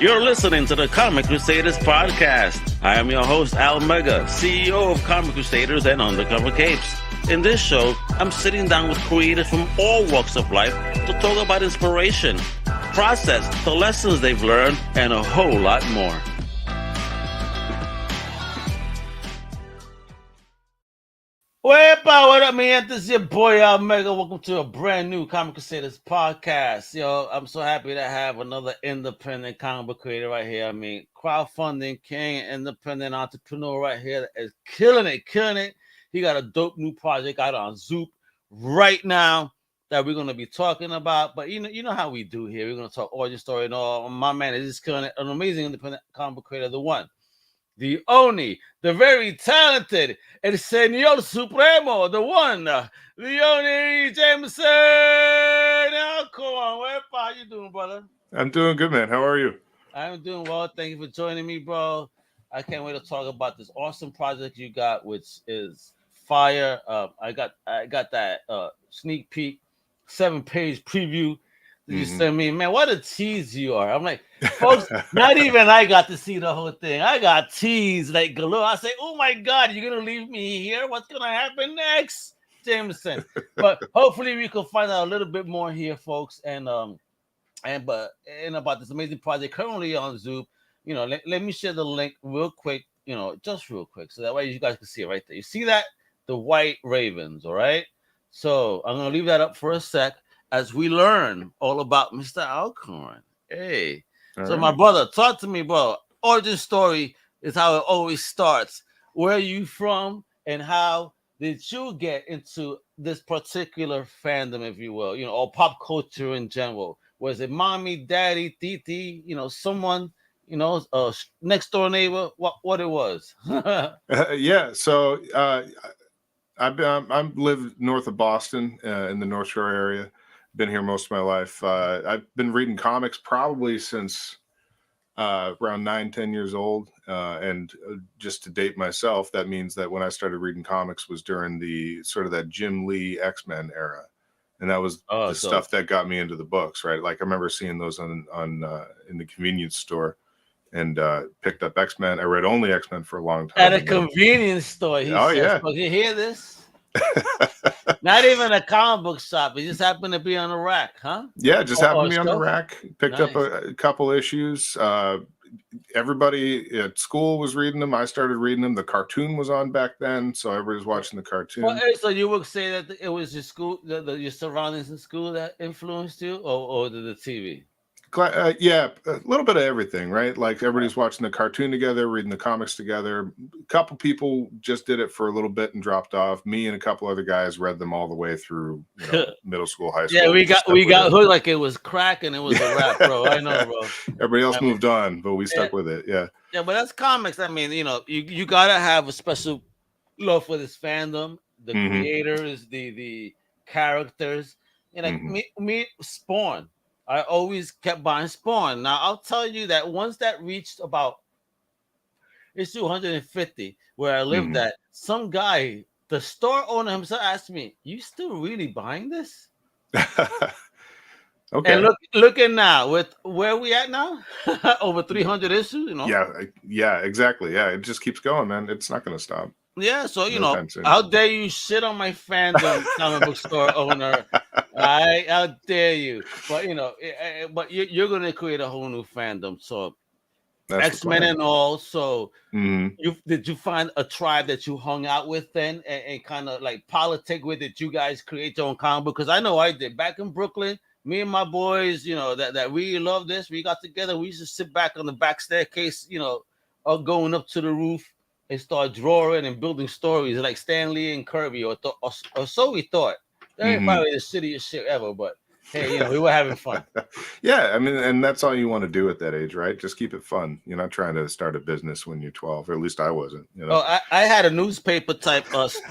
You're listening to the Comic Crusaders Podcast. I am your host, Al Mega, CEO of Comic Crusaders and Undercover Capes. In this show, I'm sitting down with creators from all walks of life to talk about inspiration, process, the lessons they've learned, and a whole lot more. What up, man? This is your boy Al Mega. Welcome to a brand new Comic Crusaders podcast. Yo, I'm so happy to have another independent comic book creator right here. I mean, crowdfunding king, independent entrepreneur right here that is killing it. He got a dope new project out on Zoop right now that we're going to be talking about. But you know how we do here. We're going to talk origin story and all. My man is just killing it. An amazing independent comic book creator, the one, the only, the very talented, El Señor Supremo, the one, the only Jamieson Alcorn. How you doing, brother? I'm doing good, man. How are you? I'm doing well. Thank you for joining me, bro. I can't wait to talk about this awesome project you got, which is fire. I got that sneak peek, 7-page preview. You send me, man, what a tease you are. I'm like, folks, not even I got to see the whole thing. I got teased like galore. I say, oh my God, you're going to leave me here? What's going to happen next, Jameson? But hopefully we can find out a little bit more here, folks. And about this amazing project currently on Zoop. You know, let me share the link real quick, just real quick. So that way you guys can see it right there. You see that? The white ravens, all right? So I'm going to leave that up for a sec as we learn all about Mr. Alcorn. Hey. All so right. My brother, talk to me, bro. Origin story is how it always starts. Where are you from and how did you get into this particular fandom, if you will, or pop culture in general? Was it mommy, daddy, titi, someone, next door neighbor, what it was? Yeah. So I've lived north of Boston in the North Shore area. Been here most of my life. I've been reading comics probably since around 9-10 years old. And just to date myself, that means that when I started reading comics was during the sort of that Jim Lee X-Men era. And that was stuff that got me into the books, right? Like I remember seeing those on in the convenience store and picked up X-Men. I read only X-Men for a long time. At a convenience store. Yeah. You hear this? Not even a comic book shop. It just happened to be on the rack, huh? Yeah, just happened to be on the rack. Picked up a couple issues. Everybody at school was reading them. I started reading them. The cartoon was on back then, so everybody was watching the cartoon. Well, so you would say that it was your school, your surroundings in school that influenced you, or the TV? Yeah, a little bit of everything, right? Like everybody's watching the cartoon together, reading the comics together. A couple people just did it for a little bit and dropped off. Me and a couple other guys read them all the way through middle school, high school. Yeah, we got hooked like it was crack and it was a rap, bro. I know, bro. Everybody else moved on, but we stuck with it. Yeah. Yeah, but that's comics. I mean, you gotta have a special love for this fandom, the creators, the characters, and like me, Spawn. I always kept buying Spawn. Now, I'll tell you that once that reached about issue 150, where I lived at, some guy, the store owner himself, asked me, "You still really buying this?" Okay. And looking now with where we at now, over 300 issues. Yeah, exactly. Yeah, it just keeps going, man. It's not going to stop. Yeah, so how dare you shit on my fandom, comic book store owner? How dare you? But you're gonna create a whole new fandom. So X-Men and all. So did you find a tribe that you hung out with then and kind of like politic with? Did you guys create your own comic book? Because I know I did back in Brooklyn. Me and my boys, that really love this. We got together. We used to sit back on the back staircase, or going up to the roof and start drawing and building stories like Stan Lee and Kirby, or so we thought. That ain't probably the shittiest shit ever, but hey, we were having fun. Yeah, I mean, and that's all you want to do at that age, right? Just keep it fun. You're not trying to start a business when you're 12, or at least I wasn't. Oh, I had a newspaper type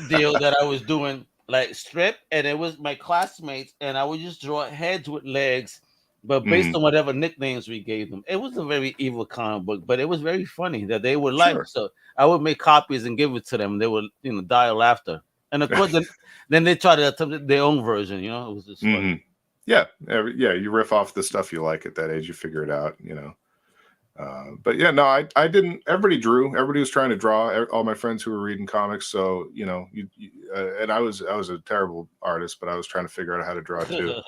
deal that I was doing, like strip, and it was my classmates, and I would just draw heads with legs, but based on whatever nicknames we gave them. It was a very evil comic book, but it was very funny that they would like. Sure. So I would make copies and give it to them. They would, die of laughter. And of course, then they try to attempt their own version. It was just fun. Yeah, you riff off the stuff you like at that age. You figure it out. But yeah, no, I didn't. Everybody drew. Everybody was trying to draw. All my friends who were reading comics. So and I was a terrible artist, but I was trying to figure out how to draw too.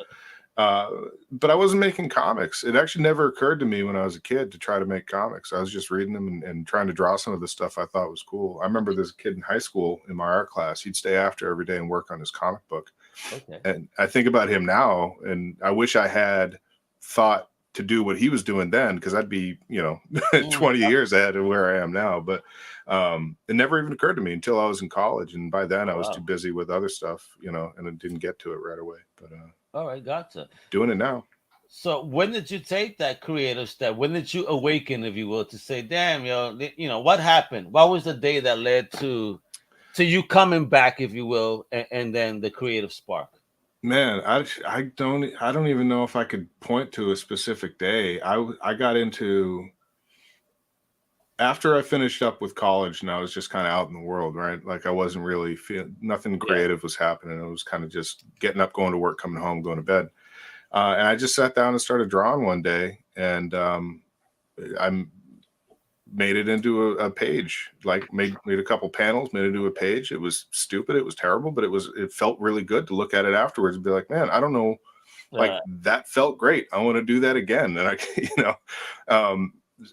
But I wasn't making comics. It actually never occurred to me when I was a kid to try to make comics. I was just reading them and trying to draw some of the stuff I thought was cool. I remember this kid in high school in my art class. He'd stay after every day and work on his comic book. Okay. And I think about him now, and I wish I had thought to do what he was doing then, because I'd be 20 years ahead of where I am now. But it never even occurred to me until I was in college, and by then I was too busy with other stuff, and I didn't get to it right away. But all right, gotcha. Doing it now. So when did you take that creative step? When did you awaken, if you will, to say, damn, what happened? What was the day that led to you coming back, if you will, and then the creative spark? Man, I don't even know if I could point to a specific day. I got into, after I finished up with college, and I was just kind of out in the world, right? Like I wasn't really nothing creative was happening. It was kind of just getting up, going to work, coming home, going to bed. And I just sat down and started drawing one day, and I made it into a page. Like made a couple panels, made it into a page. It was stupid, it was terrible, but it felt really good to look at it afterwards and be like, man, I don't know, like that felt great. I want to do that again. And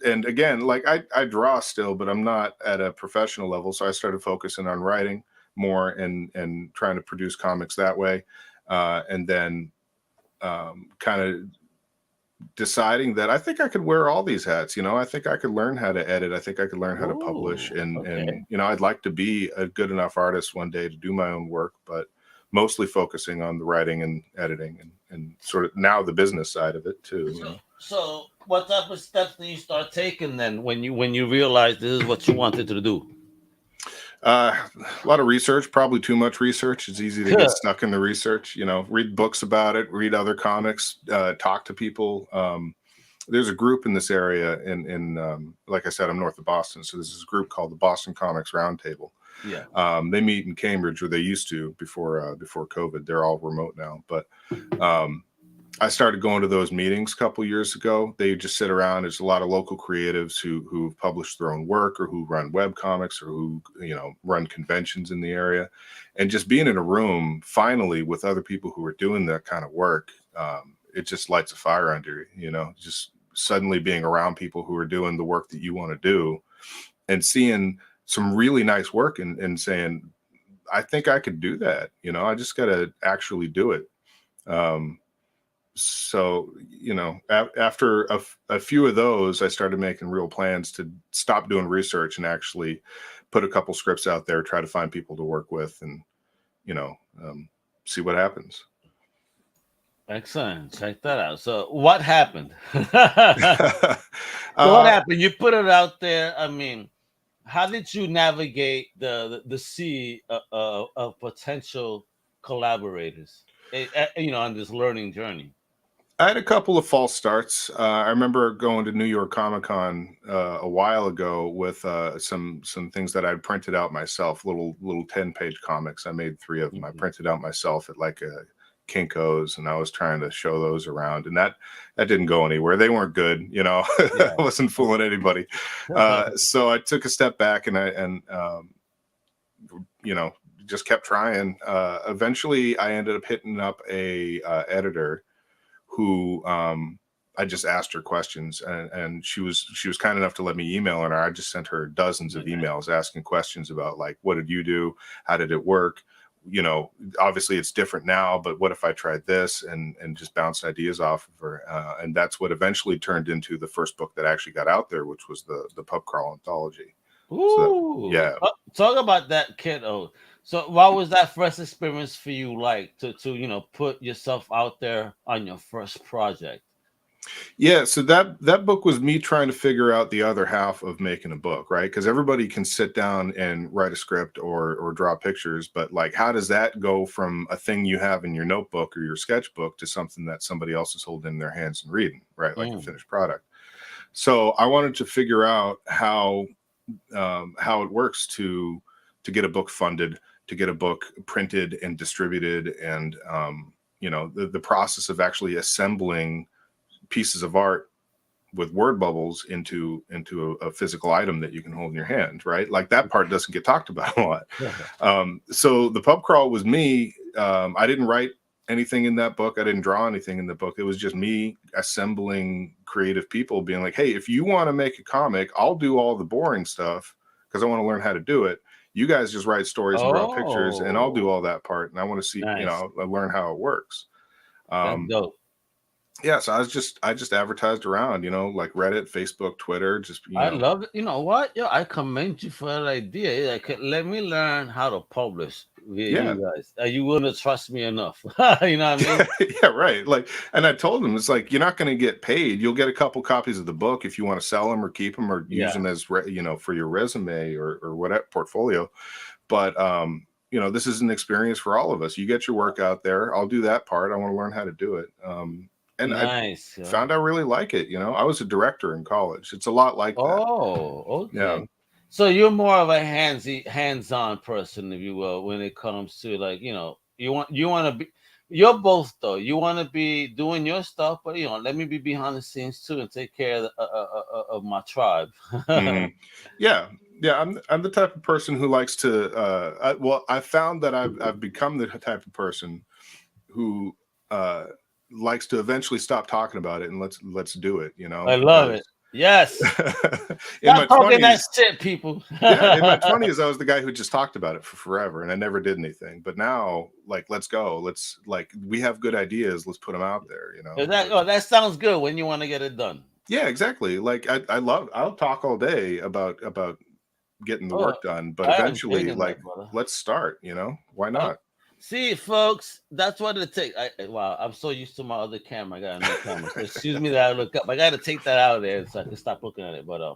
and again, like I draw still, but I'm not at a professional level. So I started focusing on writing more and trying to produce comics that way. And then kind of deciding that I think I could wear all these hats. I think I could learn how to edit. I think I could learn how to publish, and I'd like to be a good enough artist one day to do my own work, but mostly focusing on the writing and editing and sort of now the business side of it too. So what type of steps did you start taking then when you realized this is what you wanted to do? A lot of research, probably too much research. It's easy to get stuck in the research, read books about it, read other comics, talk to people. There's a group in this area in like I said, I'm north of Boston. So there's this group called the Boston Comics Roundtable. Yeah. They meet in Cambridge, or they used to before COVID. They're all remote now. But I started going to those meetings a couple years ago. They just sit around. There's a lot of local creatives who've published their own work, or who run web comics, or who run conventions in the area. And just being in a room finally with other people who are doing that kind of work, it just lights a fire under you. Just suddenly being around people who are doing the work that you want to do, and seeing some really nice work and saying, I think I could do that. I just got to actually do it. So, after a few of those, I started making real plans to stop doing research and actually put a couple scripts out there, try to find people to work with, and, see what happens. Excellent. Check that out. So what happened? What happened? You put it out there. I mean, how did you navigate the sea of potential collaborators, on this learning journey? I had a couple of false starts. I remember going to New York Comic Con a while ago with some things that I'd printed out myself, little 10-page comics. I made 3 of them. I printed out myself at like a Kinko's, and I was trying to show those around, and that didn't go anywhere. They weren't good, I wasn't fooling anybody. So I took a step back and just kept trying. Eventually I ended up hitting up a editor who I just asked her questions, and she was kind enough to let me email her. I just sent her dozens of emails asking questions about, like, what did you do? How did it work? Obviously it's different now, but what if I tried this, and just bounced ideas off of her. And that's what eventually turned into the first book that actually got out there, which was the Pub Crawl anthology. Ooh, yeah. Talk about that, kiddo. So what was that first experience for you like to put yourself out there on your first project? Yeah, so that book was me trying to figure out the other half of making a book, right? Because everybody can sit down and write a script or draw pictures, but like, how does that go from a thing you have in your notebook or your sketchbook to something that somebody else is holding in their hands and reading, right? Like a finished product. So I wanted to figure out how it works to get a book funded, to get a book printed and distributed, and the process of actually assembling pieces of art word bubbles into a physical item that you can hold in your hand, right? Like that part doesn't get talked about a lot. So the pub crawl was me. I didn't write anything in that book. I didn't draw anything in the book. It was just me assembling creative people being like, hey, if you want to make a comic, I'll do all the boring stuff because I want to learn how to do it. You guys just write stories and draw pictures, and I'll do all that part. And I want to see, Nice. you know, learn how it works. That's dope. Yeah, so I just advertised around, you know, like Reddit, Facebook, Twitter. Just I love it. You know what? Yo, I commend you for that idea. Like, let me learn how to publish via you guys. Are you willing to trust me enough? You know what I mean? Yeah, right. Like, and I told them, it's like, you're not going to get paid. You'll get a couple copies of the book if you want to sell them or keep them or use them as, you know, for your resume or whatever portfolio. But, you know, this is an experience for all of us. You get your work out there. I'll do that part. I want to learn how to do it. And nice. I found I really like it. You know, I was a director in college. It's a lot like that. Oh, okay. Yeah. So you're more of a hands-on person, if you will, when it comes to, like, you know, you want to be. You're both though. You want to be doing your stuff, but, you know, let me be behind the scenes too and take care of my tribe. Mm-hmm. Yeah. I'm the type of person who likes to. I found that I've become the type of person who likes to eventually stop talking about it and let's do it. You know, I love it. Yes. In my 20s, that shit, people. Yeah, in my 20s, I was the guy who just talked about it for forever, and I never did anything. But now, like, let's go. Let's, like, we have good ideas. Let's put them out there. You know. That sounds good when you want to get it done. Yeah, exactly. Like I'll talk all day about getting the work done, but eventually, like, let's start. You know, why not? See, folks, that's what it takes. Wow, I'm so used to my other camera. I got a new camera. So excuse me that I look up. I got to take that out of there so I can stop looking at it. But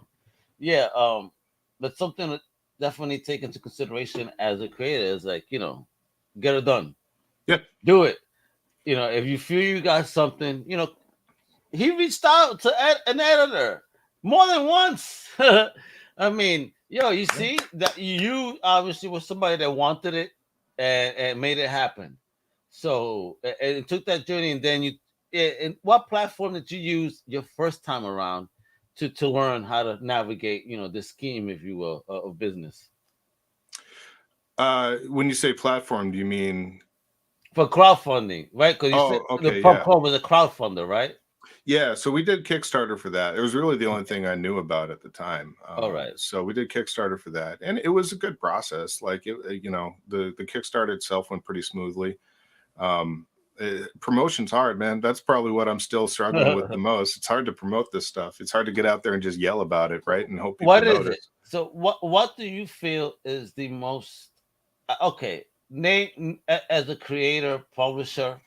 that's something to definitely take into consideration as a creator. Is like, you know, get it done. Yeah, do it. You know, if you feel you got something, you know, he reached out to an editor more than once. I mean, you see that you obviously was somebody that wanted it. And made it happen. So it took that journey, and then and what platform did you use your first time around to learn how to navigate, you know, the scheme, if you will, of business? When you say platform, do you mean for crowdfunding, right? Because you said the platform was a crowdfunder, right? Yeah, so we did Kickstarter for that. It was really the only thing I knew about at the time. All right. So we did Kickstarter for that, and it was a good process. Like, you know, the Kickstarter itself went pretty smoothly. Promotion's hard, man. That's probably what I'm still struggling with the most. It's hard to promote this stuff. It's hard to get out there and just yell about it, right? And hope people notice. What is it? So what do you feel is the most name as a creator, publisher?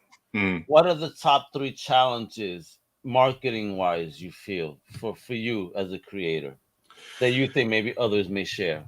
What are the top 3 challenges marketing wise you feel for you as a creator that you think maybe others may share?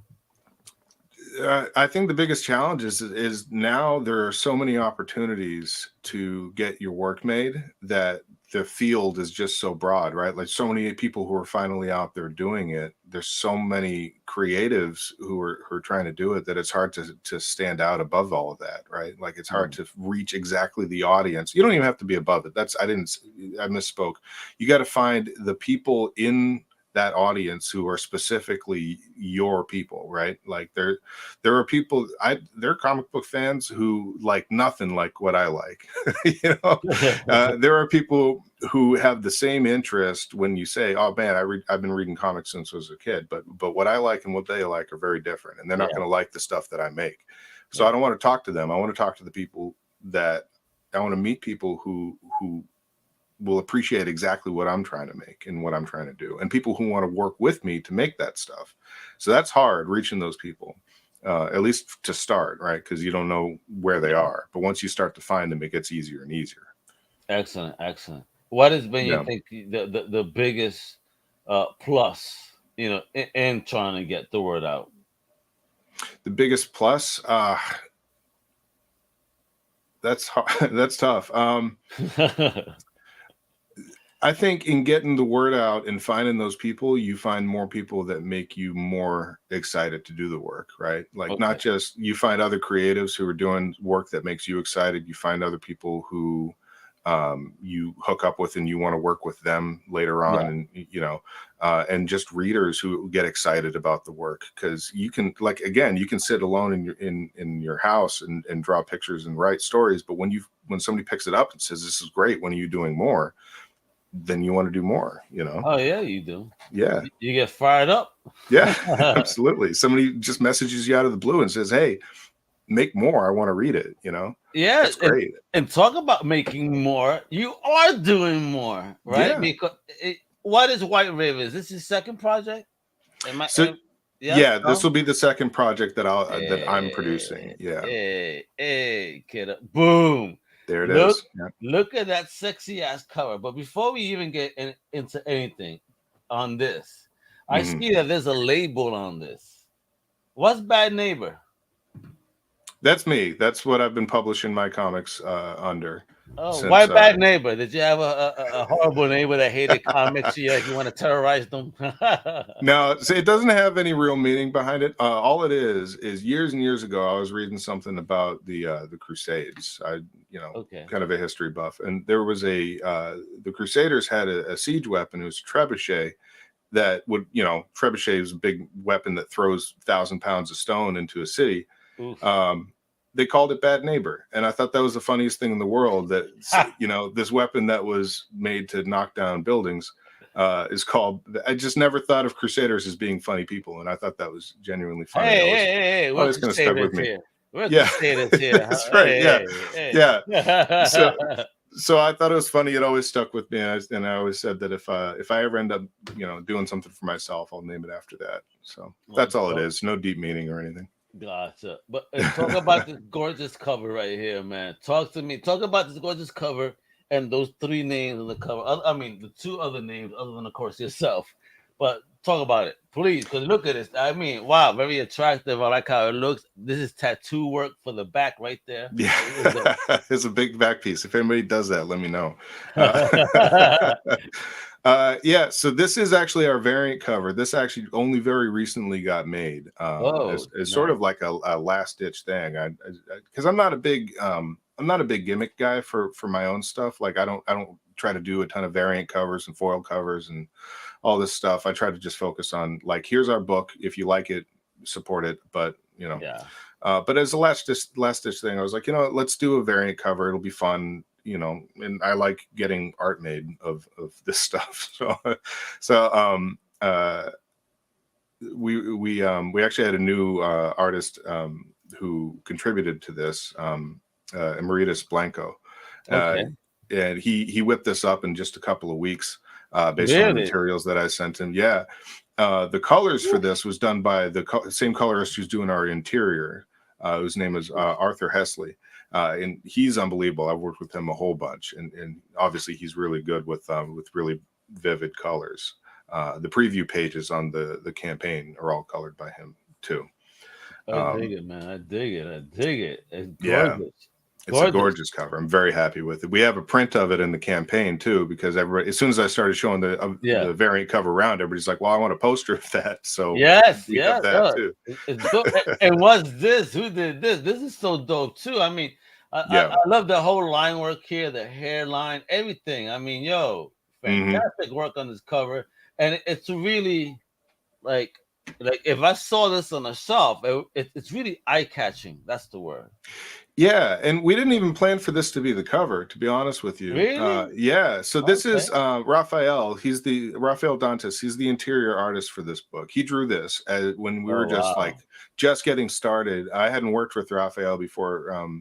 I think the biggest challenge is now there are so many opportunities to get your work made that the field is just so broad, right? Like, so many people who are finally out there doing it. There's so many creatives who are trying to do it that it's hard to stand out above all of that, right? Like, it's hard to reach exactly the audience. You don't even have to be above it. I misspoke. You got to find the people in that audience who are specifically your people, right? Like, there are people, they're comic book fans who like nothing like what I like. You know, there are people who have the same interest when you say, "Oh man, I've been reading comics since I was a kid," but what I like and what they like are very different, and they're not going to like the stuff that I make. So I don't want to talk to them. I want to talk to the people that I want to meet people who will appreciate exactly what I'm trying to make and what I'm trying to do, and people who want to work with me to make that stuff. So that's hard, reaching those people, at least to start, right? Because you don't know where they are, but once you start to find them, it gets easier and easier. Excellent. What has been, you think, the biggest plus, you know, in trying to get the word out? The biggest plus, that's hard. That's tough. I think in getting the word out and finding those people, you find more people that make you more excited to do the work, right? Like, not just you find other creatives who are doing work that makes you excited. You find other people who you hook up with and you want to work with them later on, and and just readers who get excited about the work, because you can, like, again, you can sit alone in your house and draw pictures and write stories, but when somebody picks it up and says, this is great, when are you doing more, then you want to do more, Oh yeah, you do. Yeah, you get fired up. Yeah. Absolutely. Somebody just messages you out of the blue and says, hey, make more, I want to read it. Yeah, that's great. And talk about making more. You are doing more, right? Yeah. Because what is White Raven? Is this his second project? This will be the second project that I'm producing. Yeah. Hey, kid. Boom. There it is. Yeah. Look at that sexy ass cover. But before we even get into anything on this, I see that there's a label on this. What's Bad Neighbor? That's me. That's what I've been publishing my comics under. Oh, why Bad Neighbor? Did you have a horrible neighbor that hated comics? You want to terrorize them? No, so it doesn't have any real meaning behind it. All it is years and years ago, I was reading something about the Crusades. Kind of a history buff, and there was the Crusaders had a siege weapon. It was a trebuchet that would, trebuchet is a big weapon that throws 1,000 pounds of stone into a city. They called it Bad Neighbor, and I thought that was the funniest thing in the world, that this weapon that was made to knock down buildings is called. I just never thought of Crusaders as being funny people, and I thought that was genuinely funny. Hey, always going to stick with me. Crusaders here. That's right. Yeah. So I thought it was funny. It always stuck with me, and I always said that if I ever end up doing something for myself, I'll name it after that. So that's all it is. No deep meaning or anything. Gotcha. But talk about this gorgeous cover right here, man. Talk to me. Talk about this gorgeous cover and those 3 names on the cover. I mean, the 2 other names other than, of course, yourself. But talk about it, please, because look at this. I mean, wow, very attractive. I like how it looks. This is tattoo work for the back right there. Yeah, it's a big back piece. If anybody does that, let me know. So this is actually our variant cover. This actually only very recently got made. As sort of like a last ditch thing. Because I'm not a big gimmick guy for my own stuff. Like I don't try to do a ton of variant covers and foil covers and all this stuff. I try to just focus on, like, here's our book. If you like it, support it. But but as a last ditch thing, I was like, let's do a variant cover. It'll be fun. And I like getting art made of this stuff. So we actually had a new artist who contributed to this, Emeritus Blanco. And he whipped this up in just a couple of weeks based on the materials that I sent him. Yeah. The colors for this was done by the same colorist who's doing our interior, whose name is Arthur Hesley. And he's unbelievable. I've worked with him a whole bunch, and obviously he's really good with really vivid colors. The preview pages on the campaign are all colored by him too. I dig it, man. I dig it. It's gorgeous. Yeah, it's a gorgeous cover. I'm very happy with it. We have a print of it in the campaign too, because everybody, as soon as I started showing the variant cover around, everybody's like, "Well, I want a poster of that." So yes, that too. And what's this? Who did this? This is so dope too. I mean, I love the whole line work here, the hairline, everything. I mean, fantastic work on this cover, and it's really like if I saw this on a shelf, it's really eye catching. That's the word. Yeah, and we didn't even plan for this to be the cover, to be honest with you. Really? So this is Raphael. Raphael Dantas. He's the interior artist for this book. He drew this when we were just getting started. I hadn't worked with Raphael before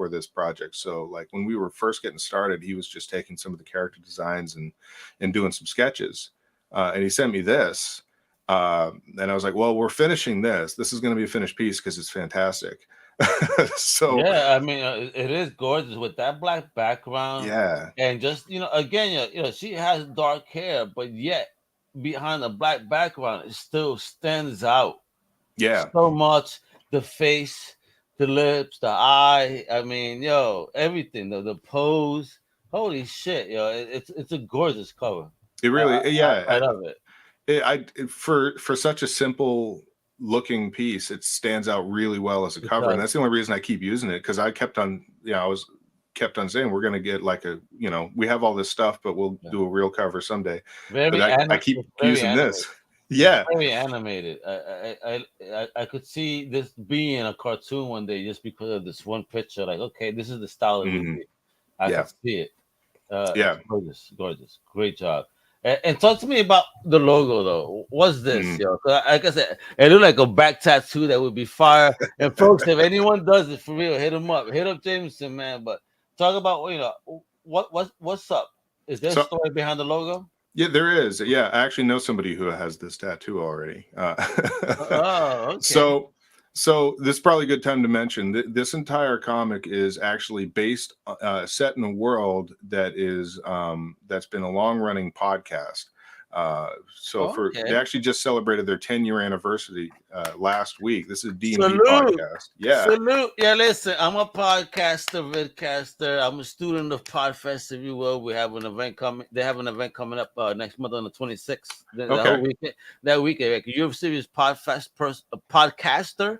this project. So like when we were first getting started, he was just taking some of the character designs and doing some sketches. And he sent me this. And I was like, well, we're finishing this. This is going to be a finished piece because it's fantastic. So I mean, it is gorgeous with that black background. Yeah. And just, again, she has dark hair, but yet behind the black background, it still stands out. Yeah. So much. The face, the lips, the eye. I mean, everything. The pose. Holy shit, it's a gorgeous cover. It really, I love it. For such a simple looking piece, it stands out really well as a cover, and that's the only reason I keep using it, because I kept on, I was kept on saying, we're going to get like we have all this stuff, but we'll do a real cover someday. But I keep using this. Yeah. Very animated. I could see this being a cartoon one day just because of this one picture. Like, okay, this is the style it would be. I could see it. Gorgeous. Great job. And talk to me about the logo, though. What's this, yo? Like I said, it looked like a back tattoo that would be fire. And folks, if anyone does it for real, hit them up. Hit up Jamieson, man. But talk about, what's up? Is there a story behind the logo? Yeah, there is. Yeah, I actually know somebody who has this tattoo already. Okay. So this is probably a good time to mention this entire comic is actually based, set in a world that is that's been a long running podcast. They actually just celebrated their 10-year anniversary last week. This is a D&D podcast. Yeah. Salute. Yeah, listen, I'm a podcaster, vidcaster. I'm a student of Podfest, if you will. We have an event coming. They have an event coming up next month on the 26th. That weekend. Like, you're a serious Podfest podcaster.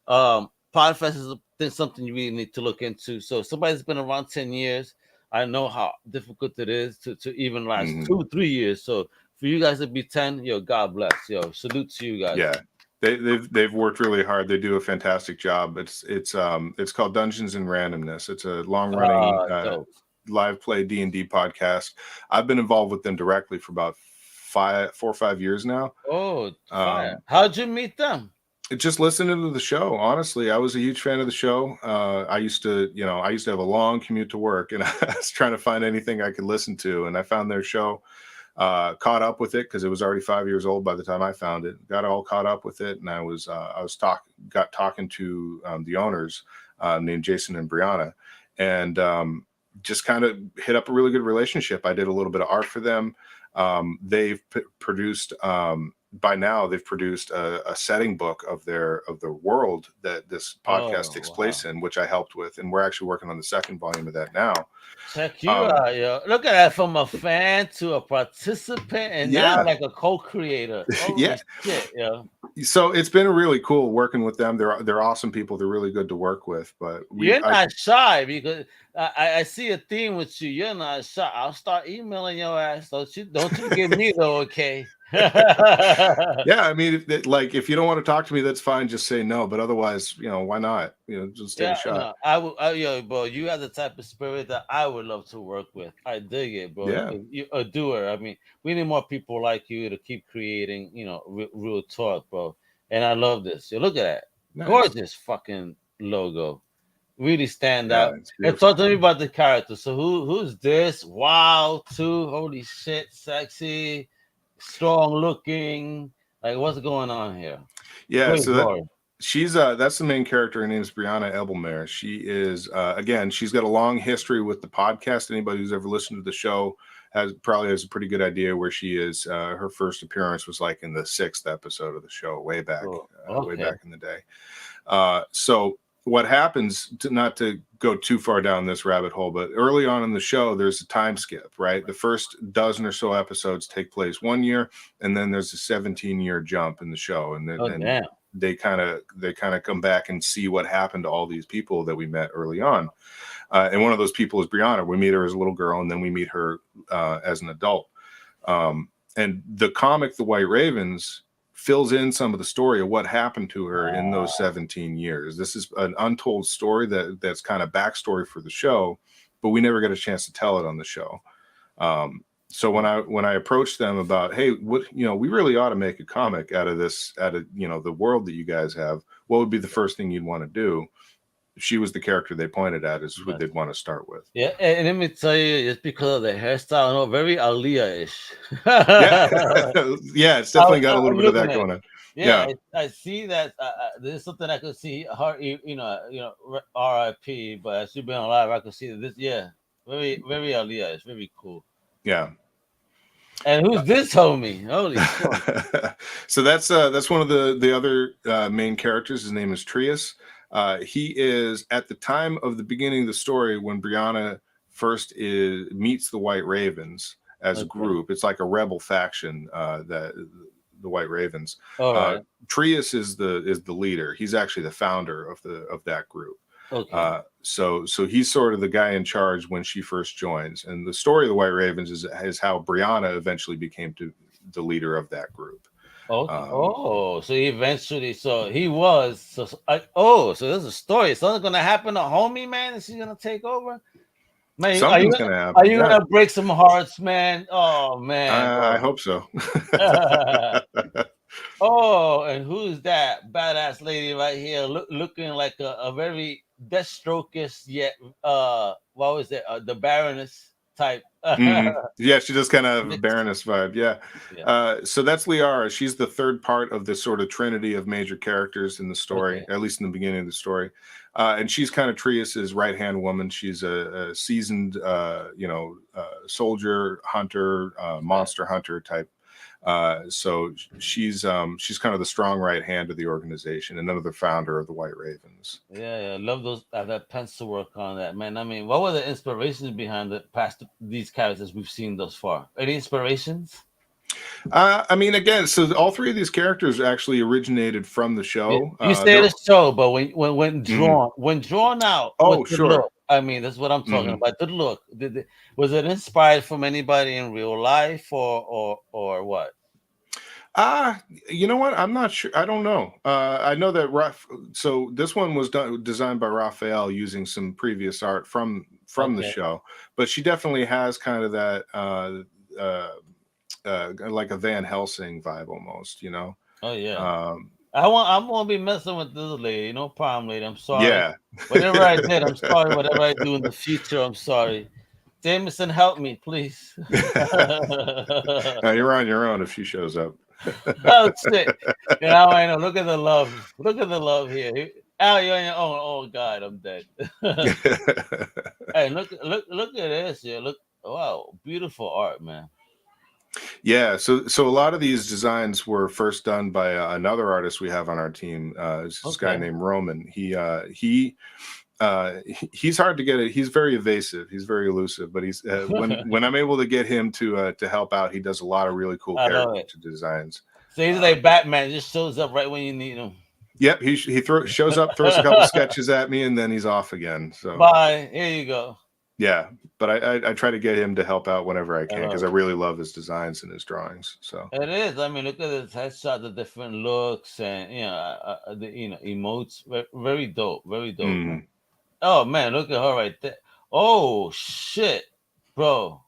Podfest is something you really need to look into. So somebody's been around 10 years. I know how difficult it is to even last 2-3 years. So for you guys to be 10, yo, God bless. Yo, salute to you guys. Yeah. They've worked really hard. They do a fantastic job. It's called Dungeons Randomness. It's a long running live play D&D podcast. I've been involved with them directly for about 4 or 5 years now. Oh, how'd you meet them? Just listening to the show. Honestly, I was a huge fan of the show. I used to have a long commute to work, and I was trying to find anything I could listen to, and I found their show. Caught up with it because it was already 5 years old by the time I found it. Got all caught up with it, and I got talking to the owners named Jason and Briahna, and just kind of hit up a really good relationship. I did a little bit of art for them. They've produced. By now, they've produced a setting book of the world that this podcast takes place in, which I helped with, and we're actually working on the second volume of that now. Check you out, yo! Look at that, from a fan to a participant, and now like a co-creator. Holy shit, yo! So it's been really cool working with them. They're awesome people. They're really good to work with. But you're not shy, because I see a theme with you. You're not shy. I'll start emailing your ass. Don't you give me the okay. Yeah, I mean, if you don't want to talk to me, that's fine. Just say no. But otherwise, why not? Just take a shot. No, I would, bro. You have the type of spirit that I would love to work with. I dig it, bro. Yeah. You're a doer. I mean, we need more people like you to keep creating, real talk, bro. And I love this. Look at that. Nice. Gorgeous fucking logo. Really stand out. And talk to me about the character. So who's this? Wow, too. Holy shit, sexy. Strong looking, like, what's going on here? Yeah, she's that's the main character. Her name is Briahna Ebelmare. She is again, she's got a long history with the podcast. Anybody who's ever listened to the show probably has a pretty good idea where she is. Her first appearance was like in the 6th episode of the show, way back in the day. So what happens, not to go too far down this rabbit hole, but early on in the show, there's a time skip, right? The first dozen or so episodes take place 1 year, and then there's a 17-year jump in the show. And then they kind of come back and see what happened to all these people that we met early on. And one of those people is Briahna. We meet her as a little girl, and then we meet her as an adult. And the comic, The White Ravens, fills in some of the story of what happened to her in those 17 years. This is an untold story that's kind of backstory for the show, but we never got a chance to tell it on the show. So when I approached them about, hey, we really ought to make a comic out of this, the world that you guys have, what would be the first thing you'd want to do? She was the character they pointed at as who they'd want to start with. Yeah, and let me tell you, it's because of the hairstyle, very Aaliyah-ish. Yeah, it's definitely got a little bit of that going on. Yeah. I see that. There's something I could see her, R.I.P. But as she's been alive, I could see this. Yeah, very, very Aaliyah-ish, very cool. Yeah. And who's this homie? Holy shit! So that's one of the other main characters. His name is Trius. He is, at the time of the beginning of the story, when Briahna first meets the White Ravens as a group. It's like a rebel faction, that the White Ravens. Right. Trius is the leader. He's actually the founder of that group. Okay. So he's sort of the guy in charge when she first joins. And the story of the White Ravens is how Briahna eventually became the leader of that group. Okay. So eventually, so he was. So there's a story. Something's gonna happen to homie, man, and she's gonna take over. Man, Something's gonna happen. are you gonna break some hearts, man? Oh man, I hope so. Oh, and who's that badass lady right here, looking like a very Deathstroke-ish yet what was it? The Baroness type. Mm-hmm. Yeah, she does kind of Baroness vibe. Yeah. So that's Liara. She's the third part of this sort of trinity of major characters in the story, at least in the beginning of the story. And she's kind of Trius's right-hand woman. She's a seasoned, soldier, hunter, monster hunter type. So she's kind of the strong right hand of the organization, another founder of the White Ravens. Yeah, I love that pencil work on that, man. I mean, what were the inspirations behind these characters we've seen thus far? Any inspirations? I mean, again, so all three of these characters actually originated from the show. You say the show, but when drawn out, oh sure. Look, I mean, that's what I'm talking about. The look, was it inspired from anybody in real life or what? You know what? I'm not sure. I don't know. I know that so this one was designed by Raphael using some previous art from the show, but she definitely has kind of that like a Van Helsing vibe almost, you know. Oh yeah. I'm gonna be messing with this lady. No problem, lady. I'm sorry. Yeah. Whatever I did, I'm sorry. Whatever I do in the future, I'm sorry. Jamieson, help me, please. No, you're on your own if she shows up. Oh shit! Now I know. Look at the love. Look at the love here. Al, you're on your own. Oh God, I'm dead. Hey, look at this. Yeah, look. Wow, beautiful art, man. Yeah, so a lot of these designs were first done by another artist we have on our team. This guy named Roman. He's hard to get it. He's very evasive. He's very elusive. But he's when I'm able to get him to help out, he does a lot of really cool character designs. So he's like Batman. Just shows up right when you need him. Yep, he shows up, throws a couple sketches at me, and then he's off again. So bye. Here you go. Yeah, but I try to get him to help out whenever I can because I really love his designs and his drawings. So it is. I mean, look at his headshot, the different looks, and the emotes. Very dope. Very dope. Man. Oh man, look at her right there. Oh shit, bro.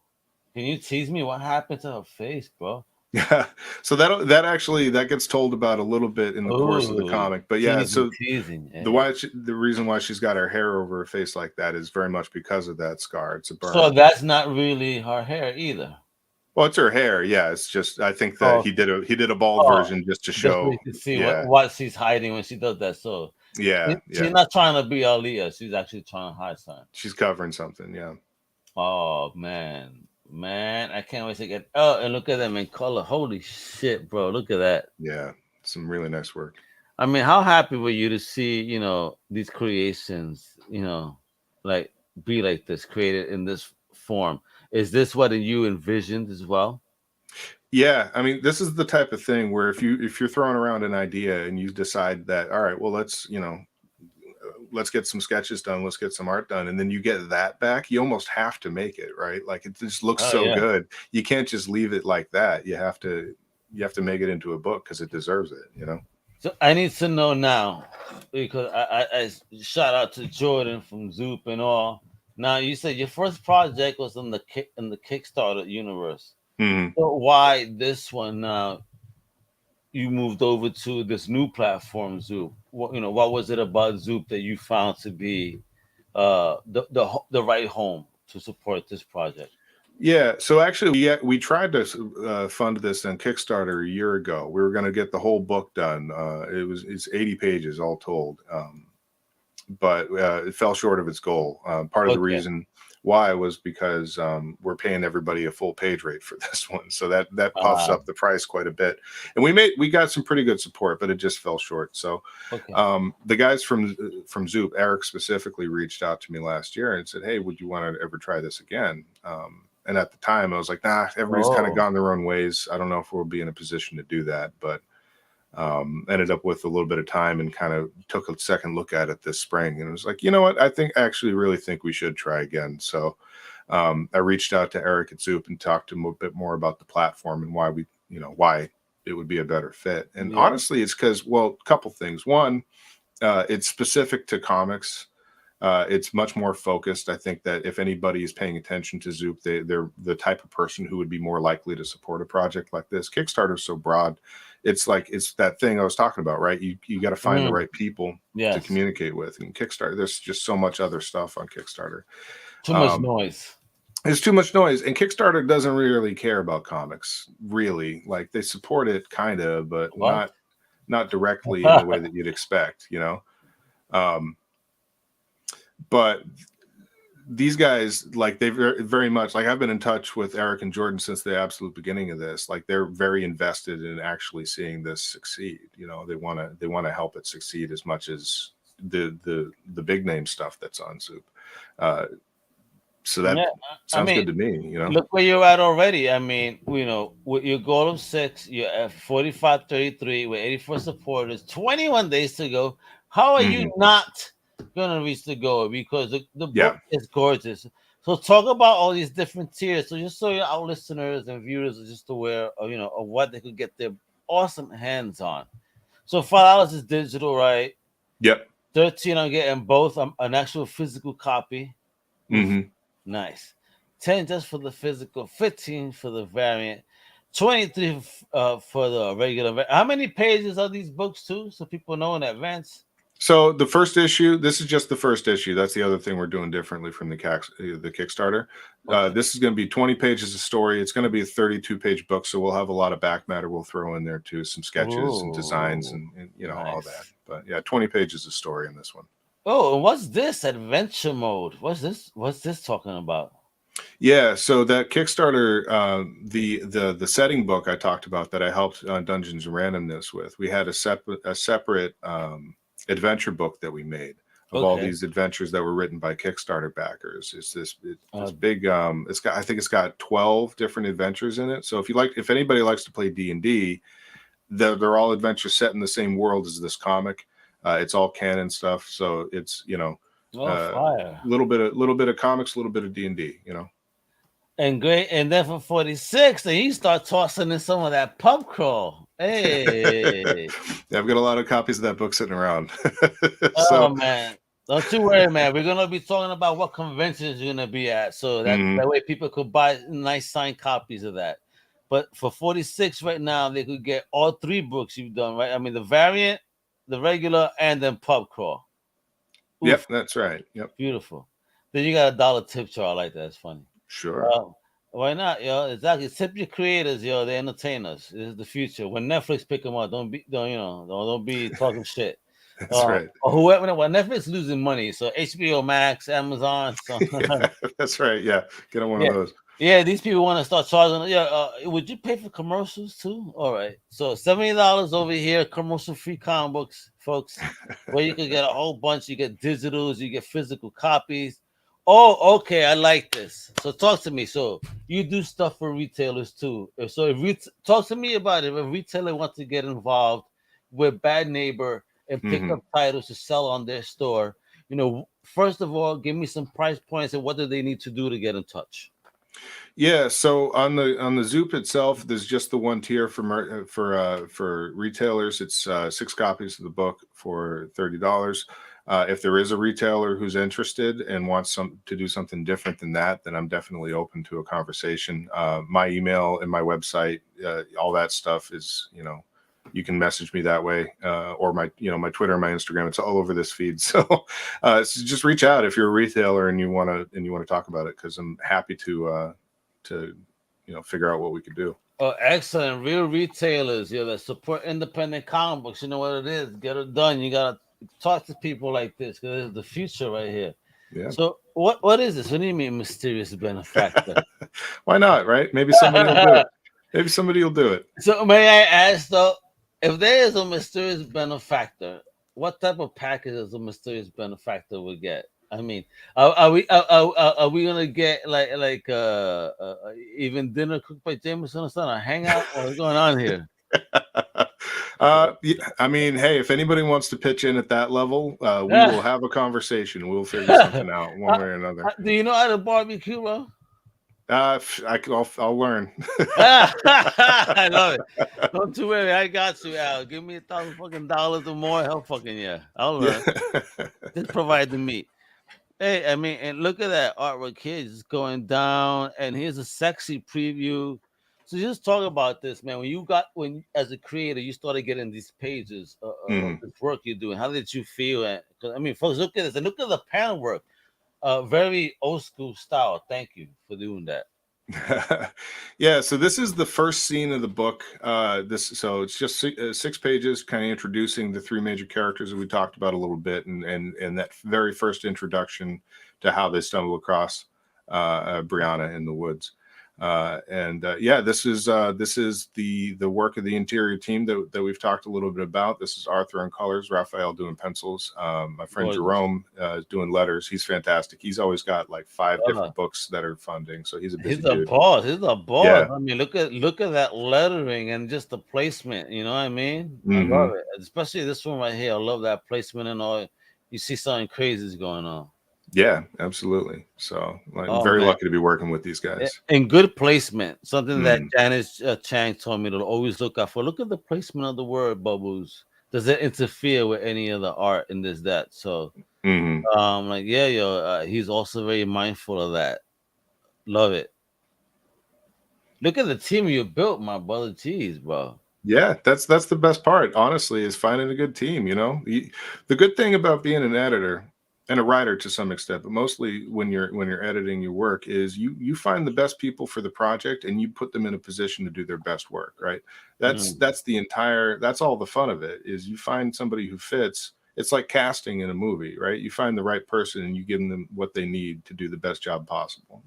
Can you tease me what happened to her face, bro? Yeah, so that gets told about a little bit in the course of the comic, but yeah, so the reason why she's got her hair over her face like that is very much because of that scar. It's a burn. So that's not really her hair either. Well, it's her hair. Yeah, it's just I think that he did a bald version just to show you can see what she's hiding when she does that. So she's not trying to be Aaliyah. She's actually trying to hide something. She's covering something. Yeah. Oh man, I can't wait to get. Oh, and look at them in color. Holy shit, bro! Look at that. Yeah, some really nice work. I mean, how happy were you to see these creations like be like this, created in this form? Is this what you envisioned as well? Yeah, I mean, this is the type of thing where if you're throwing around an idea and you decide that, all right, well, let's get some sketches done, let's get some art done, and then you get that back, you almost have to make it, right? Like it just looks good. You can't just leave it like that. You have to make it into a book because it deserves it, So I need to know now, because I shout out to Jordan from Zoop and all. Now you said your first project was in the Kickstarter universe. So why this one now? You moved over to this new platform, Zoop. What was it about Zoop that you found to be the right home to support this project? Yeah, so actually, we tried to fund this on Kickstarter a year ago. We were going to get the whole book done. It's 80 pages all told, but it fell short of its goal. Part of the reason why was because we're paying everybody a full page rate for this one, so that puffs up the price quite a bit. And we got some pretty good support, but it just fell short. So the guys from Zoop, Eric specifically, reached out to me last year and said, "Hey, would you want to ever try this again?" And at the time, I was like, "Nah, everybody's kind of gone their own ways. I don't know if we'll be in a position to do that." But Ended up with a little bit of time and kind of took a second look at it this spring, and it was like, you know what, I really think we should try again. So I reached out to Eric at Zoop and talked to him a bit more about the platform and why why it would be a better fit. And honestly, it's because, well, a couple things. One, it's specific to comics. It's much more focused. I think that if anybody is paying attention to Zoop, they're the type of person who would be more likely to support a project like this. Kickstarter is so broad. It's that thing I was talking about, right? You got to find the right people to communicate with. And Kickstarter, there's just so much other stuff on Kickstarter. Too much noise. There's too much noise, and Kickstarter doesn't really care about comics, really. Like, they support it kind of, but not directly in the way that you'd expect, but these guys, like, they very much, like, I've been in touch with Eric and Jordan since the absolute beginning of this. Like, they're very invested in actually seeing this succeed. They want to help it succeed as much as the big name stuff that's on Zoop. So that sounds good to me. Look where you're at already. I mean, with your goal of 6, you're at 45.33 with 84 supporters, 21 days to go. How are you not gonna reach the goal? Because the book is gorgeous. So talk about all these different tiers. So just so our listeners and viewers are just aware of of what they could get their awesome hands on. So $5 is digital, right? Yep. 13, I'm getting both an actual physical copy. Mm-hmm. Nice. 10 just for the physical, 15 for the variant, 23 for the regular. How many pages are these books too? So people know in advance. So the first issue, this is just the first issue. That's the other thing we're doing differently from the Kickstarter. Okay. This is going to be 20 pages of story. It's going to be a 32-page book, so we'll have a lot of back matter we'll throw in there too, some sketches and designs and nice. All that. But yeah, 20 pages of story in this one. Oh, and what's this adventure mode? What's this talking about? Yeah, so that Kickstarter, the setting book I talked about that I helped Dungeons Randomness with, we had a separate adventure book that we made of all these adventures that were written by Kickstarter backers. It's this big. I think it's got 12 different adventures in it. So if anybody likes to play D&D, they're all adventures set in the same world as this comic. It's all canon stuff, so it's fire. Little bit of comics, a little bit of D&D, And great, and then for 46, then you start tossing in some of that pub crawl. Hey, yeah, I've got a lot of copies of that book sitting around. Oh man, don't you worry, man. We're gonna be talking about what conventions you're gonna be at, so that way people could buy nice signed copies of that. But for 46 right now, they could get all 3 books you've done, right? I mean, the variant, the regular, and then pub crawl. Oof. Yep, that's right. Yep, beautiful. Then you got a $1 tip jar. I like that. It's funny. Sure. Why not, yo? Exactly. Tip your creators, yo. They entertain us. This is the future. When Netflix pick them up, don't be talking shit. That's right. Or whoever. Well, Netflix losing money, so HBO Max, Amazon. So. Yeah, that's right. Yeah, get on one of those. Yeah, these people want to start charging. Yeah, would you pay for commercials too? All right, so $70 over here, commercial-free comic books, folks, where you can get a whole bunch. You get digitals, you get physical copies. Oh, okay, I like this. So talk to me. So you do stuff for retailers too. So talk to me about it. If a retailer wants to get involved with Bad Neighbor and pick up titles to sell on their store, first of all, give me some price points and what do they need to do to get in touch? Yeah, so on the Zoop itself, there's just the one tier for retailers. It's 6 copies of the book for $30. If there is a retailer who's interested and wants to do something different than that, then I'm definitely open to a conversation. My email and my website, all that stuff is, you can message me that way, or my Twitter and my Instagram. It's all over this feed. So just reach out if you're a retailer and you want to talk about it, because I'm happy to figure out what we could do. Oh, excellent. Real retailers, that support independent comic books. You know what it is. Get it done. You gotta talk to people like this, because it's the future right here. Yeah. So what is this? What do you mean mysterious benefactor? Why not, right? Maybe somebody will do it. Maybe somebody will do it. So may I ask though, if there is a mysterious benefactor, what type of packages a mysterious benefactor would get? I mean, are we gonna get like even dinner cooked by Jamieson or something? A hangout? What's going on here? I mean, hey, if anybody wants to pitch in at that level, we will have a conversation. We'll figure something out one way or another. Do you know how to barbecue, bro? I'll learn. I love it. Don't you worry, I got you, Al. Give me $1,000 fucking dollars or more. Hell, fucking yeah, I'll learn. Just provide the meat. Hey, I mean, and look at that artwork here, just going down. And here's a sexy preview. So just talk about this, man. When as a creator, you started getting these pages of this work you're doing. How did you feel? Because I mean, folks, look at this and look at the panel work. Very old school style. Thank you for doing that. Yeah, so this is the first scene of the book. So it's just 6 pages, kind of introducing the 3 major characters that we talked about a little bit, and that very first introduction to how they stumble across Briahna in the woods. Yeah, this is the work of the interior team that we've talked a little bit about. This is Arthur on colors, Raphael doing pencils. My friend Jerome is doing letters. He's fantastic. He's always got like 5 different books that are funding, so he's a busy dude. Boss. He's a boss. Yeah. I mean, look at that lettering and just the placement. You know what I mean? I love it, especially this one right here. I love that placement and all. You see something crazy is going on. Yeah, absolutely. So I'm very lucky to be working with these guys. And good placement, something that Janice Chang told me to always look out for. Look at the placement of the word bubbles. Does it interfere with any of the art in this, that? So, he's also very mindful of that. Love it. Look at the team you built, my brother. Jeez, bro. Yeah, that's the best part, honestly, is finding a good team. You know, the good thing about being an editor and a writer to some extent, but mostly when you're editing your work, is you find the best people for the project and you put them in a position to do their best work, right? That's all the fun of it, is you find somebody who fits. It's like casting in a movie, right? You find the right person and you give them what they need to do the best job possible,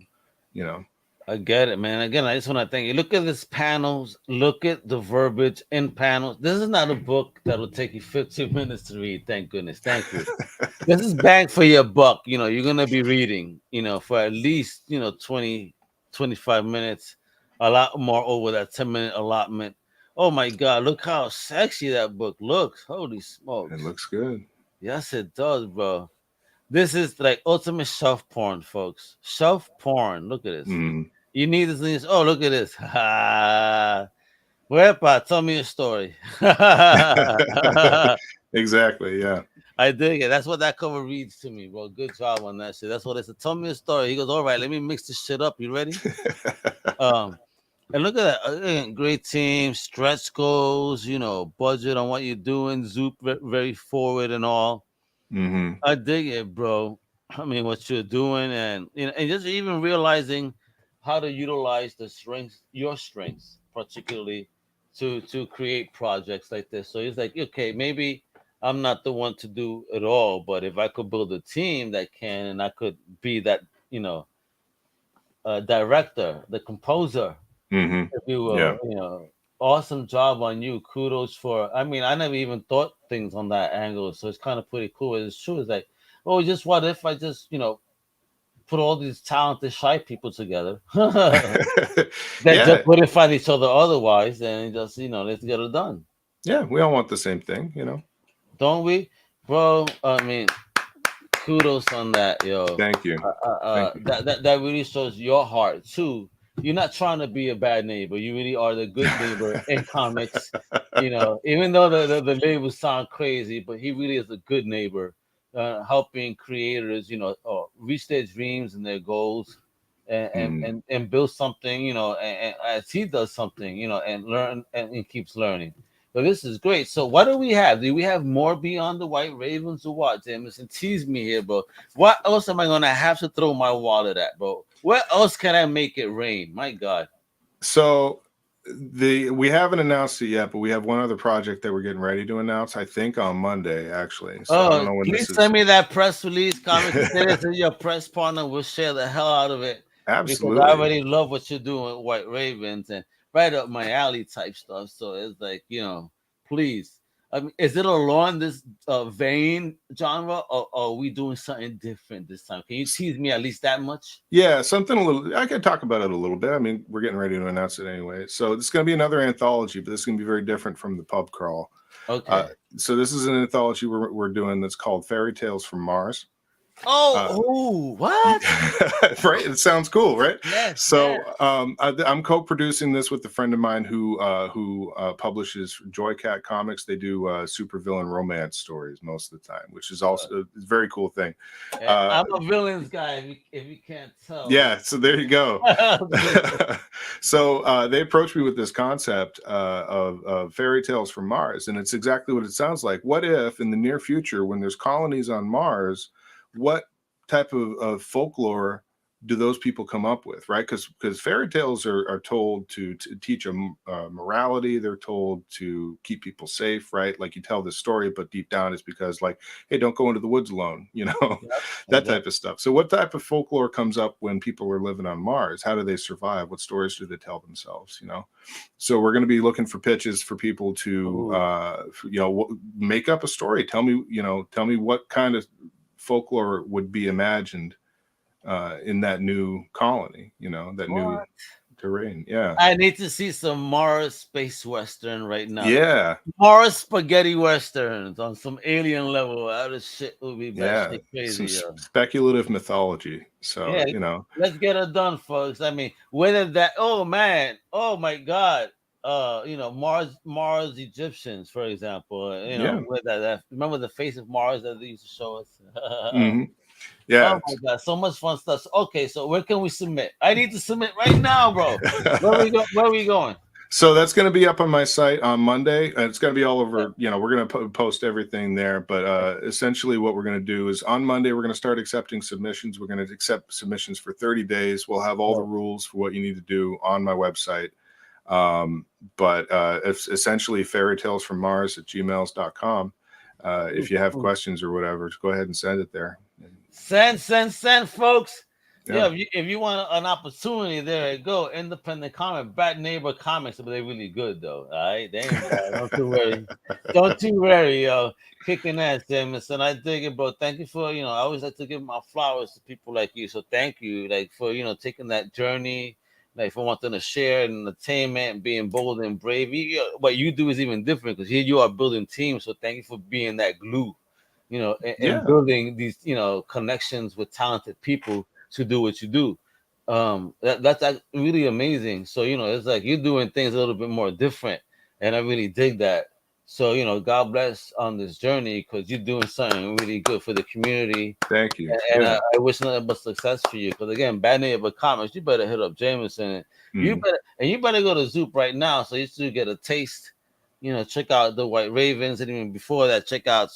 you know? I get it, man. Again, I just want to thank you. Look at this panels. Look at the verbiage in panels. This is not a book that will take you 15 minutes to read. Thank goodness. Thank you. This is bang for your buck. You know, you're going to be reading, for at least, 20, 25 minutes, a lot more over that 10-minute allotment. Oh, my God. Look how sexy that book looks. Holy smokes. It looks good. Yes, it does, bro. This is like ultimate shelf porn, folks. Shelf porn. Look at this. You need this. Oh, look at this. Wepa, tell me a story. Exactly, yeah. I dig it. That's what that cover reads to me, bro. Good job on that shit. That's what it said. Tell me a story. He goes, all right, let me mix this shit up. You ready? And look at that. Great team, stretch goals, budget on what you're doing. Zoop very forward and all. I dig it, bro. I mean, what you're doing, and just even realizing how to utilize your strengths, particularly to create projects like this. So it's like, okay, maybe I'm not the one to do it all, but if I could build a team that can, and I could be that, director, the composer, if you will, awesome job on you. Kudos for, I mean, I never even thought things on that angle. So it's kind of pretty cool. It's true. It's like, just what if I just, put all these talented shy people together just wouldn't find each other otherwise, and just let's get it done. Yeah, we all want the same thing, don't we, bro? I mean, kudos on that, yo. Thank you. That really shows your heart too. You're not trying to be a bad neighbor. You really are the good neighbor in comics. Even though the labels sound crazy, but he really is a good neighbor. Helping creators, reach their dreams and their goals, and build something, and as he does something, and learn and keeps learning. So this is great. So what do we have? Do we have more beyond the White Ravens or what, Jamieson? Tease me here, bro. What else am I gonna have to throw my wallet at, bro? Where else can I make it rain? My God. So we haven't announced it yet, but we have one other project that we're getting ready to announce, I think on Monday, actually. So I don't know when please send me that press release. Comic your press partner will share the hell out of it. Absolutely. Because I already love what you're doing with White Ravens and right up my alley type stuff. So it's like, please. I mean, is it along this vein genre, or are we doing something different this time? Can you tease me at least that much? Yeah, something a little. I could talk about it a little bit. I mean, we're getting ready to announce it anyway. So it's going to be another anthology, but this is going to be very different from the pub crawl. Okay. So this is an anthology we're doing that's called Fairy Tales from Mars. What? Right? It sounds cool, right? Yes. So I'm co-producing this with a friend of mine who publishes Joycat Comics. They do supervillain romance stories most of the time, which is also a very cool thing. I'm a villains guy, if you can't tell. Yeah, so there you go. So they approached me with this concept of Fairy Tales from Mars, and it's exactly what it sounds like. What if in the near future, when there's colonies on Mars, what type of folklore do those people come up with, right? Because fairy tales are told to teach a morality. They're told to keep people safe, right? Like you tell this story, but deep down it's because like, hey, don't go into the woods alone, you know, that type of stuff. So what type of folklore comes up when people are living on Mars? How do they survive? What stories do they tell themselves, you know? So we're going to be looking for pitches for people to, make up a story. Tell me what kind of folklore would be imagined in that new colony, that new terrain. Yeah, I need to see some Mars space western right now. Yeah, Mars spaghetti westerns on some alien level. That shit would be crazy. Some speculative mythology. So let's get it done, folks. I mean, whether that, oh my God, Mars Egyptians, for example. With that, remember the face of Mars that they used to show us. Mm-hmm. Yeah. Oh my God, so much fun stuff. Okay, so where can we submit? I need to submit right now, bro. Where are we going? So that's going to be up on my site on Monday. It's going to be all over. We're going to post everything there. But essentially, what we're going to do is on Monday, we're going to start accepting submissions. We're going to accept submissions for 30 days. We'll have all the rules for what you need to do on my website. But it's essentially fairytalesfrommars@gmail.com. If you have questions or whatever, just go ahead and send it there. Send, folks. Yeah, if you want an opportunity, there you go. Independent comic, Bad Neighbor Comics, but they're really good though. All right, they ain't bad. Don't too worry. Don't too worry, yo. Kicking ass, Jamieson. I dig it, bro. Thank you for I always like to give my flowers to people like you. So thank you, like for taking that journey, like for wanting to share entertainment, being bold and brave. What you do is even different because here you are building teams. So thank you for being that glue, and building these connections with talented people to do what you do. That's really amazing. So it's like you're doing things a little bit more different, and I really dig that. So God bless on this journey because you're doing something really good for the community. Thank you, and I wish nothing but success for you. Because again, Bad Neighbor Comics, you better hit up Jamieson. You better go to Zoop right now so you still get a taste. Check out the White Ravens, and even before that, check out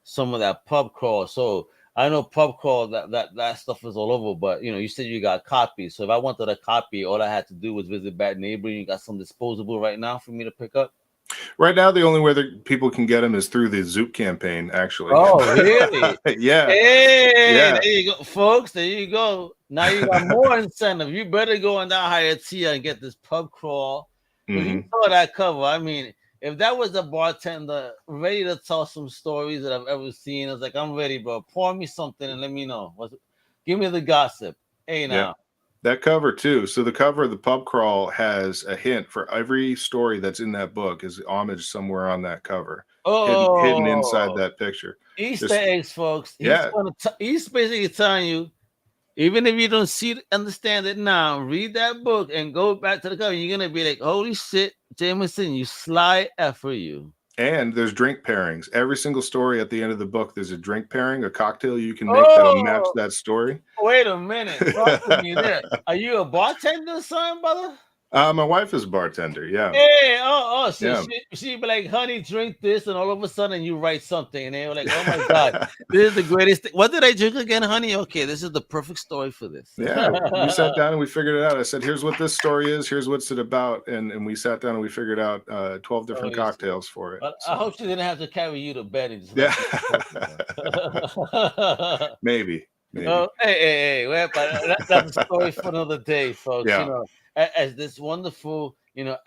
some of that pub crawl. So I know pub crawl that stuff is all over, but you said you got copies. So if I wanted a copy, all I had to do was visit Bad Neighbor. You got some disposable right now for me to pick up. Right now, the only way that people can get them is through the Zoop campaign. Actually. Oh, really? Yeah. Hey, there you go, folks. There you go. Now you got more incentive. You better go on that higher tier and get this pub crawl. You saw that cover. I mean, if that was a bartender ready to tell some stories that I've ever seen, I was like, I'm ready, bro. Pour me something and let me know. Give me the gossip. Hey, now. Yeah. That cover too. So the cover of the pub crawl has a hint for every story that's in that book is homage somewhere on that cover. Hidden inside that picture. Easter eggs, folks. He's basically telling you, even if you don't understand it now, read that book and go back to the cover. You're gonna be like, holy shit, Jamieson, you sly effer you. And there's drink pairings. Every single story at the end of the book, there's a drink pairing, a cocktail you can make that'll match that story. Wait a minute. Talk to me there. Are you a bartender, son, brother? My wife is a bartender, yeah. Hey, so she'd be like, honey, drink this, and all of a sudden you write something, and they were like, oh my God, this is the greatest thing. What did I drink again, honey? Okay, this is the perfect story for this. Yeah, we sat down and we figured it out. I said, here's what this story is, here's what's it about, and we sat down and we figured out 12 different cocktails for it. I hope she didn't have to carry you to bed. And Maybe. Oh, hey, well, that's a story for another day, folks. Yeah. As this wonderful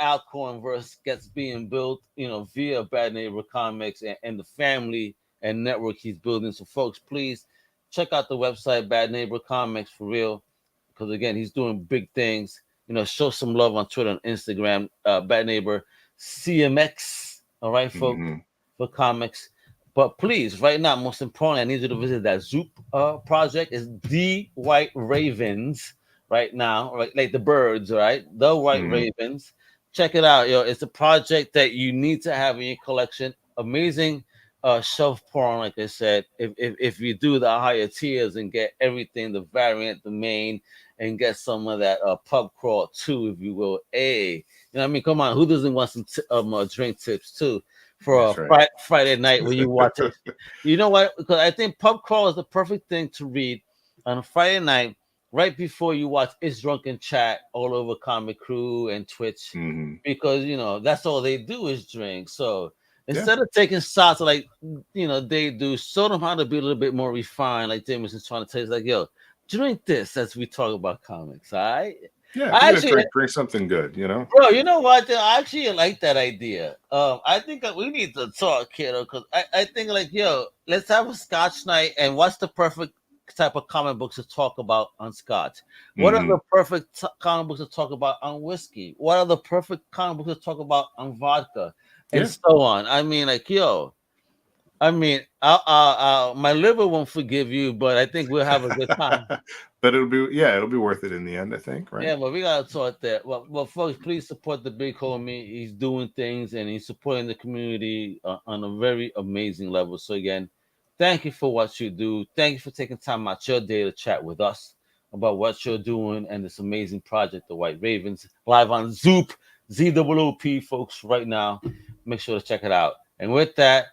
Alcorn verse gets being built, via Bad Neighbor Comics and the family and network he's building. So, folks, please check out the website, Bad Neighbor Comics, for real. Because, again, he's doing big things. Show some love on Twitter and Instagram, Bad Neighbor CMX. All right, folks, for comics. But please, right now, most importantly, I need you to visit that Zoop project. It's The White Ravens right now, right? Like the birds, right? The White Ravens. Check it out, yo. It's a project that you need to have in your collection. Amazing shelf porn, like I said. If you do the higher tiers and get everything, the variant, the main, and get some of that pub crawl too, if you will. Hey, what I mean? Come on, who doesn't want some drink tips too? For a Friday night when you watch it. You know what? Because I think Pub Crawl is the perfect thing to read on a Friday night right before you watch It's Drunken Chat all over Comic Crew and Twitch. Because, that's all they do is drink. So instead of taking shots like, they do, show them how to be a little bit more refined, like Jameson's trying to tell you. It's like, yo, drink this as we talk about comics, all right? Yeah, I actually drink something good, Bro, you know what? I actually like that idea. I think that we need to talk, kiddo, because I think, like, yo, let's have a Scotch night, and what's the perfect type of comic books to talk about on Scotch? What are the perfect comic books to talk about on whiskey? What are the perfect comic books to talk about on vodka? And so on. I mean, like, yo, my liver won't forgive you, but I think we'll have a good time. But it'll be worth it in the end, I think, right? Yeah, but we gotta talk that. Well, folks, please support the big homie. He's doing things and he's supporting the community on a very amazing level. So again, thank you for what you do. Thank you for taking time out your day to chat with us about what you're doing and this amazing project, The White Ravens, live on Zoop, ZWP, folks, right now. Make sure to check it out. And with that,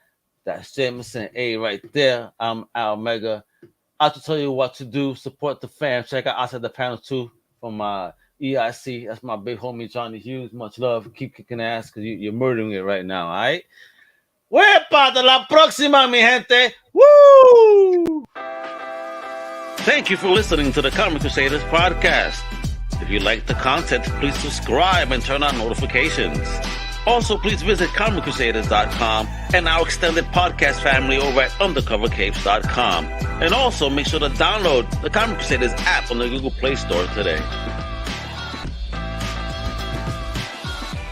that's Jamieson A right there. I'm Al Mega. I'll to tell you what to do. Support the fam. Check out Outside the Panel too from EIC. That's my big homie Johnny Hughes. Much love. Keep kicking ass because you're murdering it right now. All right. ¡Huepa de la próxima, mi gente! Woo! Thank you for listening to the Comic Crusaders podcast. If you like the content, please subscribe and turn on notifications. Also, please visit comiccrusaders.shop and our extended podcast family over at undercovercapes.com. And also, make sure to download the Comic Crusaders app on the Google Play Store today.